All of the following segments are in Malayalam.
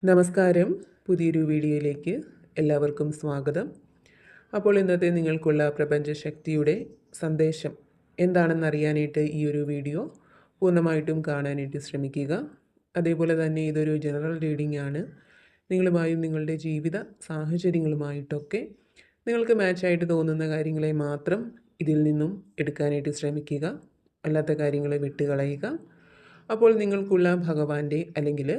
നമസ്കാരം. പുതിയൊരു വീഡിയോയിലേക്ക് എല്ലാവർക്കും സ്വാഗതം. അപ്പോൾ ഇന്നത്തെ നിങ്ങൾക്കുള്ള പ്രപഞ്ചശക്തിയുടെ സന്ദേശം എന്താണെന്നറിയാനായിട്ട് ഈ ഒരു വീഡിയോ പൂർണ്ണമായിട്ടും കാണാനായിട്ട് ശ്രമിക്കുക. അതേപോലെ തന്നെ ഇതൊരു ജനറൽ റീഡിംഗ് ആണ്. നിങ്ങളുമായും നിങ്ങളുടെ ജീവിത സാഹചര്യങ്ങളുമായിട്ടൊക്കെ നിങ്ങൾക്ക് മാച്ചായിട്ട് തോന്നുന്ന കാര്യങ്ങളെ മാത്രം ഇതിൽ നിന്നും എടുക്കാനായിട്ട് ശ്രമിക്കുക. അല്ലാത്ത കാര്യങ്ങളെ വിട്ടുകളയുക. അപ്പോൾ നിങ്ങൾക്കുള്ള ഭഗവാന്റെ അല്ലെങ്കിൽ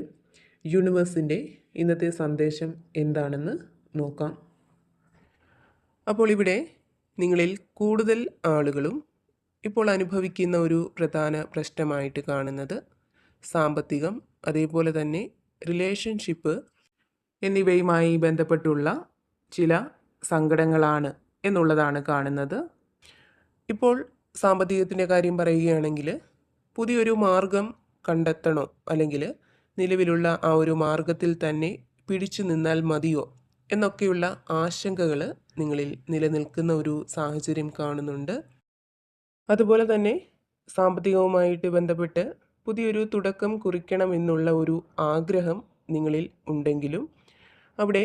യൂണിവേഴ്സിൻ്റെ ഇന്നത്തെ സന്ദേശം എന്താണെന്ന് നോക്കാം. അപ്പോൾ ഇവിടെ നിങ്ങളിൽ കൂടുതൽ ആളുകളും ഇപ്പോൾ അനുഭവിക്കുന്ന ഒരു പ്രധാന പ്രശ്നമായിട്ട് കാണുന്നത് സാമ്പത്തികം, അതേപോലെ തന്നെ റിലേഷൻഷിപ്പ് എന്നിവയുമായി ബന്ധപ്പെട്ടുള്ള ചില സങ്കടങ്ങളാണ് എന്നുള്ളതാണ് കാണുന്നത്. ഇപ്പോൾ സാമ്പത്തികത്തിൻ്റെ കാര്യം പറയുകയാണെങ്കിൽ പുതിയൊരു മാർഗം കണ്ടെത്തണോ അല്ലെങ്കിൽ നിലവിലുള്ള ആ ഒരു മാർഗത്തിൽ തന്നെ പിടിച്ചു നിന്നാൽ മതിയോ എന്നൊക്കെയുള്ള ആശങ്കകൾ നിങ്ങളിൽ നിലനിൽക്കുന്ന ഒരു സാഹചര്യം കാണുന്നുണ്ട്. അതുപോലെ തന്നെ സാമ്പത്തികവുമായിട്ട് ബന്ധപ്പെട്ട് പുതിയൊരു തുടക്കം കുറിക്കണം എന്നുള്ള ഒരു ആഗ്രഹം നിങ്ങളിൽ ഉണ്ടെങ്കിലും അവിടെ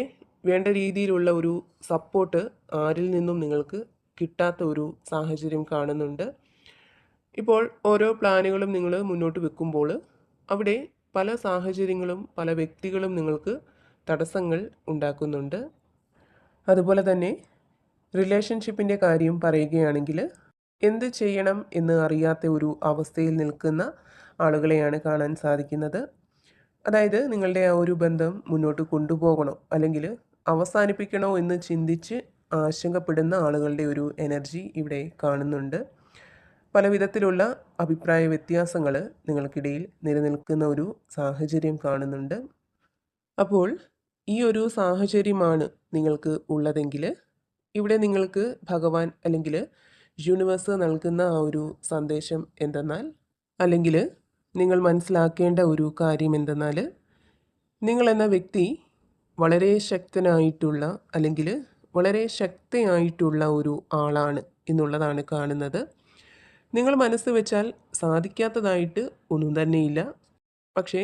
വേണ്ട രീതിയിലുള്ള ഒരു സപ്പോർട്ട് ആരിൽ നിന്നും നിങ്ങൾക്ക് കിട്ടാത്ത ഒരു സാഹചര്യം കാണുന്നുണ്ട്. ഇപ്പോൾ ഓരോ പ്ലാനുകളും നിങ്ങൾ മുന്നോട്ട് വെക്കുമ്പോൾ അവിടെ പല സാഹചര്യങ്ങളും പല വ്യക്തികളും നിങ്ങൾക്ക് തടസ്സങ്ങൾ ഉണ്ടാക്കുന്നുണ്ട്. അതുപോലെ തന്നെ റിലേഷൻഷിപ്പിൻ്റെ കാര്യം പറയുകയാണെങ്കിൽ എന്ത് ചെയ്യണം എന്ന് അറിയാത്ത ഒരു അവസ്ഥയിൽ നിൽക്കുന്ന ആളുകളെയാണ് കാണാൻ സാധിക്കുന്നത്. അതായത് നിങ്ങളുടെ ആ ഒരു ബന്ധം മുന്നോട്ട് കൊണ്ടുപോകണോ അല്ലെങ്കിൽ അവസാനിപ്പിക്കണോ എന്ന് ചിന്തിച്ച് ആശങ്കപ്പെടുന്ന ആളുകളുടെ ഒരു എനർജി ഇവിടെ കാണുന്നുണ്ട്. പല വിധത്തിലുള്ള അഭിപ്രായ വ്യത്യാസങ്ങൾ നിങ്ങൾക്കിടയിൽ നിലനിൽക്കുന്ന ഒരു സാഹചര്യം കാണുന്നുണ്ട്. അപ്പോൾ ഈ ഒരു സാഹചര്യമാണ് നിങ്ങൾക്ക് ഉള്ളതെങ്കിൽ ഇവിടെ നിങ്ങൾക്ക് ഭഗവാൻ അല്ലെങ്കിൽ യൂണിവേഴ്സ് നൽകുന്ന ആ ഒരു സന്ദേശം എന്തെന്നാൽ, അല്ലെങ്കിൽ നിങ്ങൾ മനസ്സിലാക്കേണ്ട ഒരു കാര്യം എന്തെന്നാൽ, നിങ്ങളെന്ന വ്യക്തി വളരെ ശക്തനായിട്ടുള്ള അല്ലെങ്കിൽ വളരെ ശക്തിയായിട്ടുള്ള ഒരു ആളാണ് എന്നുള്ളതാണ് കാണുന്നത്. നിങ്ങൾ മനസ്സ് വെച്ചാൽ സാധിക്കാത്തതായിട്ട് ഒന്നും തന്നെയില്ല. പക്ഷേ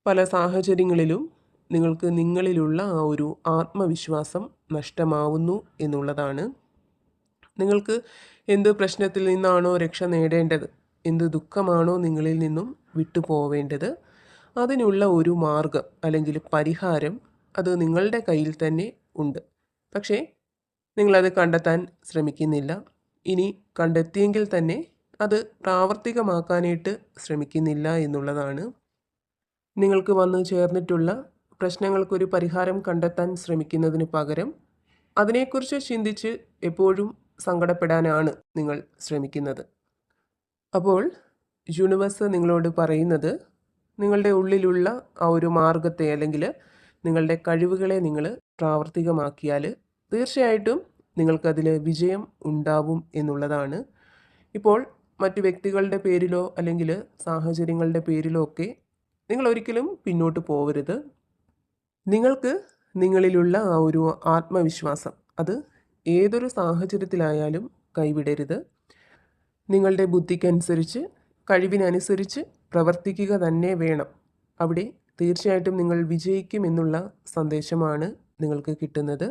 പല സാഹചര്യങ്ങളിലും നിങ്ങൾക്ക് നിങ്ങളിലുള്ള ആ ഒരു ആത്മവിശ്വാസം നഷ്ടമാവുന്നു എന്നുള്ളതാണ്. നിങ്ങൾക്ക് എന്ത് പ്രശ്നത്തിൽ നിന്നാണോ രക്ഷ നേടേണ്ടത്, എന്ത് ദുഃഖമാണോ നിങ്ങളിൽ നിന്നും വിട്ടുപോവേണ്ടത്, അതിനുള്ള ഒരു മാർഗം അല്ലെങ്കിൽ പരിഹാരം അത് നിങ്ങളുടെ കയ്യിൽ തന്നെ ഉണ്ട്. പക്ഷേ നിങ്ങളത് കണ്ടെത്താൻ ശ്രമിക്കുന്നില്ല. ഇനി കണ്ടെത്തിയെങ്കിൽ തന്നെ അത് പ്രാവർത്തികമാക്കാനായിട്ട് ശ്രമിക്കുന്നില്ല എന്നുള്ളതാണ്. നിങ്ങൾക്ക് വന്നു ചേർന്നിട്ടുള്ള പ്രശ്നങ്ങൾക്കൊരു പരിഹാരം കണ്ടെത്താൻ ശ്രമിക്കുന്നതിന് പകരം അതിനെക്കുറിച്ച് ചിന്തിച്ച് എപ്പോഴും സങ്കടപ്പെടാനാണ് നിങ്ങൾ ശ്രമിക്കുന്നത്. അപ്പോൾ യൂണിവേഴ്സ് നിങ്ങളോട് പറയുന്നത്, നിങ്ങളുടെ ഉള്ളിലുള്ള ആ ഒരു മാർഗത്തെ അല്ലെങ്കിൽ നിങ്ങളുടെ കഴിവുകളെ നിങ്ങൾ പ്രാവർത്തികമാക്കിയാൽ തീർച്ചയായിട്ടും നിങ്ങൾക്കതിൽ വിജയം ഉണ്ടാവും എന്നുള്ളതാണ്. ഇപ്പോൾ മറ്റു വ്യക്തികളുടെ പേരിലോ അല്ലെങ്കിൽ സാഹചര്യങ്ങളുടെ പേരിലോ ഒക്കെ നിങ്ങൾ ഒരിക്കലും പിന്നോട്ട് പോകരുത്. നിങ്ങൾക്ക് നിങ്ങളിലുള്ള ആ ഒരു ആത്മവിശ്വാസം അത് ഏതൊരു സാഹചര്യത്തിലായാലും കൈവിടരുത്. നിങ്ങളുടെ ബുദ്ധിക്കനുസരിച്ച് കഴിവിനനുസരിച്ച് പ്രവർത്തിക്കുക തന്നെ വേണം. അവിടെ തീർച്ചയായിട്ടും നിങ്ങൾ വിജയിക്കുമെന്നുള്ള സന്ദേശമാണ് നിങ്ങൾക്ക് കിട്ടുന്നത്.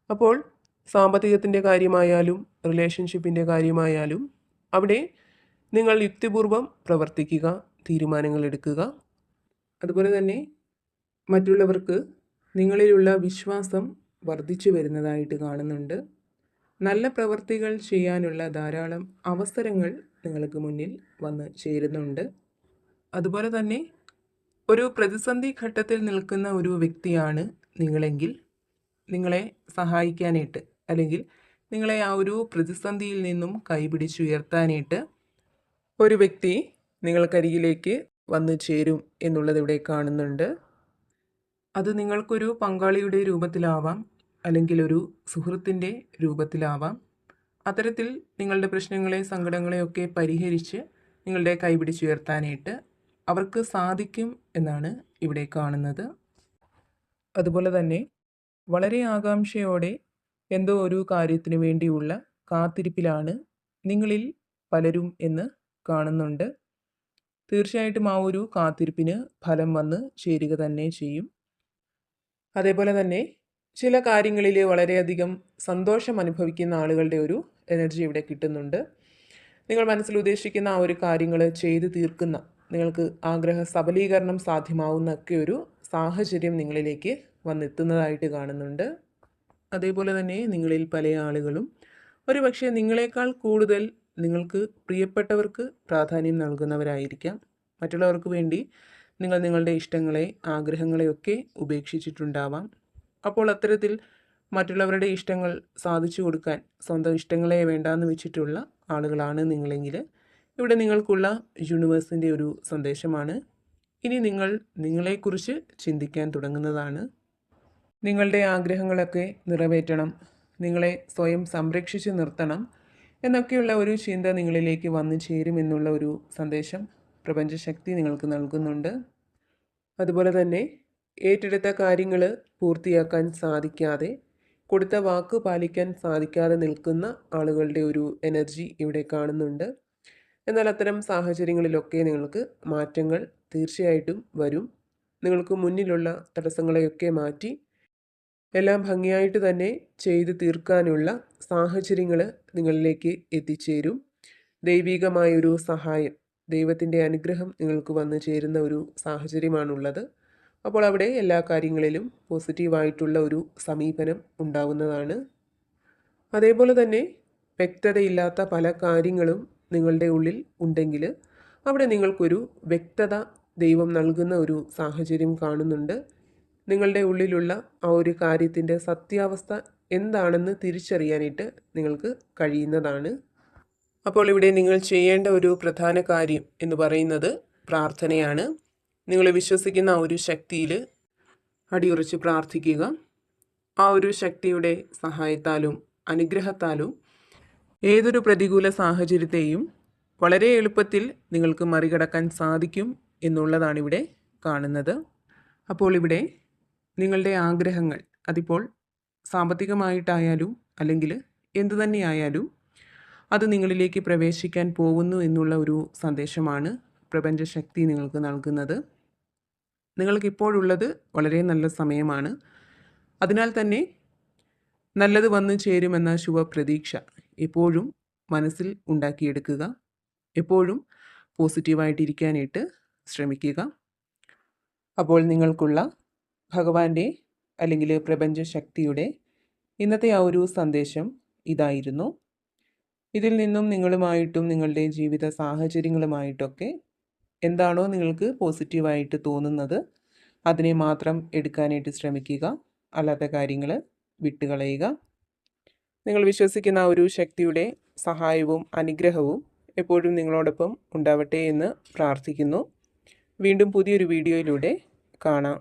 അപ്പോൾ സാമ്പത്തികത്തിൻ്റെ കാര്യമായാലും റിലേഷൻഷിപ്പിൻ്റെ കാര്യമായാലും അവിടെ നിങ്ങൾ യുക്തിപൂർവം പ്രവർത്തിക്കുക, തീരുമാനങ്ങൾ എടുക്കുക. അതുപോലെ തന്നെ മറ്റുള്ളവർക്ക് നിങ്ങളിലുള്ള വിശ്വാസം വർദ്ധിച്ചു വരുന്നതായിട്ട് കാണുന്നുണ്ട്. നല്ല പ്രവൃത്തികൾ ചെയ്യാനുള്ള ധാരാളം അവസരങ്ങൾ നിങ്ങൾക്ക് മുന്നിൽ വന്ന് ചേരുന്നുണ്ട്. അതുപോലെ തന്നെ ഒരു പ്രതിസന്ധി ഘട്ടത്തിൽ നിൽക്കുന്ന ഒരു വ്യക്തിയാണ് നിങ്ങളെങ്കിൽ നിങ്ങളെ സഹായിക്കാനായിട്ട് അല്ലെങ്കിൽ നിങ്ങളെ ആ ഒരു പ്രതിസന്ധിയിൽ നിന്നും കൈപിടിച്ചുയർത്താനായിട്ട് ഒരു വ്യക്തി നിങ്ങൾക്കരികിലേക്ക് വന്നു ചേരും എന്നുള്ളതിവിടെ കാണുന്നുണ്ട്. അത് നിങ്ങൾക്കൊരു പങ്കാളിയുടെ രൂപത്തിലാവാം, അല്ലെങ്കിൽ ഒരു സുഹൃത്തിൻ്റെ രൂപത്തിലാവാം. അത്തരത്തിൽ നിങ്ങളുടെ പ്രശ്നങ്ങളെ സങ്കടങ്ങളെയൊക്കെ പരിഹരിച്ച് നിങ്ങളുടെ കൈപിടിച്ചുയർത്താനായിട്ട് അവർക്ക് സാധിക്കും എന്നാണ് ഇവിടെ കാണുന്നത്. അതുപോലെ തന്നെ വളരെ ആകാംക്ഷയോടെ എന്തോ ഒരു കാര്യത്തിന് വേണ്ടിയുള്ള കാത്തിരിപ്പിലാണ് നിങ്ങളിൽ പലരും എന്ന് കാണുന്നുണ്ട്. തീർച്ചയായിട്ടും ആ ഒരു കാത്തിരിപ്പിന് ഫലം വന്ന് ചേരുക തന്നെ ചെയ്യും. അതേപോലെ തന്നെ ചില കാര്യങ്ങളിൽ വളരെയധികം സന്തോഷം അനുഭവിക്കുന്ന ആളുകളുടെ ഒരു എനർജി ഇവിടെ കിട്ടുന്നുണ്ട്. നിങ്ങൾ മനസ്സിൽ ഉദ്ദേശിക്കുന്ന ആ ഒരു കാര്യങ്ങൾ ചെയ്തു തീർക്കുന്ന, നിങ്ങൾക്ക് ആഗ്രഹ സബലീകരണം സാധ്യമാവുന്ന ഒക്കെ ഒരു സാഹചര്യം നിങ്ങളിലേക്ക് വന്നെത്തുന്നതായിട്ട് കാണുന്നുണ്ട്. അതേപോലെ തന്നെ നിങ്ങളിൽ പല ആളുകളും ഒരുപക്ഷെ നിങ്ങളെക്കാൾ കൂടുതൽ നിങ്ങൾക്ക് പ്രിയപ്പെട്ടവർക്ക് പ്രാധാന്യം നൽകുന്നവരായിരിക്കാം. മറ്റുള്ളവർക്ക് വേണ്ടി നിങ്ങൾ നിങ്ങളുടെ ഇഷ്ടങ്ങളെ, ആഗ്രഹങ്ങളെയൊക്കെ ഉപേക്ഷിച്ചിട്ടുണ്ടാവാം. അപ്പോൾ അത്തരത്തിൽ മറ്റുള്ളവരുടെ ഇഷ്ടങ്ങൾ സാധിച്ചു കൊടുക്കാൻ സ്വന്തം ഇഷ്ടങ്ങളെ വേണ്ടാന്ന് വെച്ചിട്ടുള്ള ആളുകളാണ് നിങ്ങളെങ്കിൽ ഇവിടെ നിങ്ങൾക്കുള്ള യൂണിവേഴ്സിൻ്റെ ഒരു സന്ദേശമാണ്. ഇനി നിങ്ങൾ നിങ്ങളെക്കുറിച്ച് ചിന്തിക്കാൻ തുടങ്ങുന്നതാണ്. നിങ്ങളുടെ ആഗ്രഹങ്ങളൊക്കെ നിറവേറ്റണം, നിങ്ങളെ സ്വയം സംരക്ഷിച്ച് നിർത്തണം എന്നൊക്കെയുള്ള ഒരു ചിന്ത നിങ്ങളിലേക്ക് വന്നു ചേരുമെന്നുള്ള ഒരു സന്ദേശം പ്രപഞ്ചശക്തി നിങ്ങൾക്ക് നൽകുന്നുണ്ട്. അതുപോലെ തന്നെ ഏറ്റെടുത്ത കാര്യങ്ങൾ പൂർത്തിയാക്കാൻ സാധിക്കാതെ, കൊടുത്ത വാക്ക് പാലിക്കാൻ സാധിക്കാതെ നിൽക്കുന്ന ആളുകളുടെ ഒരു എനർജി ഇവിടെ കാണുന്നുണ്ട്. എന്നാൽ അത്തരം സാഹചര്യങ്ങളിലൊക്കെ നിങ്ങൾക്ക് മാറ്റങ്ങൾ തീർച്ചയായിട്ടും വരും. നിങ്ങൾക്ക് മുന്നിലുള്ള തടസ്സങ്ങളെയൊക്കെ മാറ്റി എല്ലാം ഭംഗിയായിട്ട് തന്നെ ചെയ്തു തീർക്കാനുള്ള സാഹചര്യങ്ങൾ നിങ്ങളിലേക്ക് എത്തിച്ചേരും. ദൈവികമായൊരു സഹായം, ദൈവത്തിൻ്റെ അനുഗ്രഹം നിങ്ങൾക്ക് വന്നു ചേരുന്ന ഒരു സാഹചര്യമാണുള്ളത്. അപ്പോൾ അവിടെ എല്ലാ കാര്യങ്ങളിലും പോസിറ്റീവായിട്ടുള്ള ഒരു സമീപനം ഉണ്ടാവുന്നതാണ്. അതേപോലെ തന്നെ വ്യക്തതയില്ലാത്ത പല കാര്യങ്ങളും നിങ്ങളുടെ ഉള്ളിൽ ഉണ്ടെങ്കിൽ അവിടെ നിങ്ങൾക്കൊരു വ്യക്തത ദൈവം നൽകുന്ന ഒരു സാഹചര്യം കാണുന്നുണ്ട്. നിങ്ങളുടെ ഉള്ളിലുള്ള ആ ഒരു കാര്യത്തിൻ്റെ സത്യാവസ്ഥ എന്താണെന്ന് തിരിച്ചറിയാനായിട്ട് നിങ്ങൾക്ക് കഴിയുന്നതാണ്. അപ്പോൾ ഇവിടെ നിങ്ങൾ ചെയ്യേണ്ട ഒരു പ്രധാന കാര്യം എന്ന് പറയുന്നത് പ്രാർത്ഥനയാണ്. നിങ്ങൾ വിശ്വസിക്കുന്ന ആ ഒരു ശക്തിയിൽ അടിയുറച്ച് പ്രാർത്ഥിക്കുക. ആ ഒരു ശക്തിയുടെ സഹായത്താലും അനുഗ്രഹത്താലും ഏതൊരു പ്രതികൂല സാഹചര്യത്തെയും വളരെ എളുപ്പത്തിൽ നിങ്ങൾക്ക് മറികടക്കാൻ സാധിക്കും എന്നുള്ളതാണിവിടെ കാണുന്നത്. അപ്പോൾ ഇവിടെ നിങ്ങളുടെ ആഗ്രഹങ്ങൾ, അതിപ്പോൾ സാമ്പത്തികമായിട്ടായാലും അല്ലെങ്കിൽ എന്തു തന്നെയായാലും അത് നിങ്ങളിലേക്ക് പ്രവേശിക്കാൻ പോകുന്നു എന്നുള്ള ഒരു സന്ദേശമാണ് പ്രപഞ്ചശക്തി നിങ്ങൾക്ക് നൽകുന്നത്. നിങ്ങൾക്കിപ്പോഴുള്ളത് വളരെ നല്ല സമയമാണ്. അതിനാൽ തന്നെ നല്ലത് വന്നു ചേരുമെന്ന ശുഭപ്രതീക്ഷ എപ്പോഴും മനസ്സിൽ ഉണ്ടാക്കിയെടുക്കുക. എപ്പോഴും പോസിറ്റീവായിട്ടിരിക്കാനായിട്ട് ശ്രമിക്കുക. അപ്പോൾ നിങ്ങൾക്കുള്ള ഭഗവാന്റെ അല്ലെങ്കിൽ പ്രപഞ്ചശക്തിയുടെ ഇന്നത്തെ ആ ഒരു സന്ദേശം ഇതായിരുന്നു. ഇതിൽ നിന്നും നിങ്ങളുമായിട്ടും നിങ്ങളുടെ ജീവിത സാഹചര്യങ്ങളുമായിട്ടൊക്കെ എന്താണോ നിങ്ങൾക്ക് പോസിറ്റീവായിട്ട് തോന്നുന്നത് അതിനെ മാത്രം എടുക്കാനായിട്ട് ശ്രമിക്കുക. അല്ലാത്ത കാര്യങ്ങൾ വിട്ടുകളയുക. നിങ്ങൾ വിശ്വസിക്കുന്ന ആ ഒരു ശക്തിയുടെ സഹായവും അനുഗ്രഹവും എപ്പോഴും നിങ്ങളോടൊപ്പം ഉണ്ടാവട്ടെ എന്ന് പ്രാർത്ഥിക്കുന്നു. വീണ്ടും പുതിയൊരു വീഡിയോയിലൂടെ കാണാം.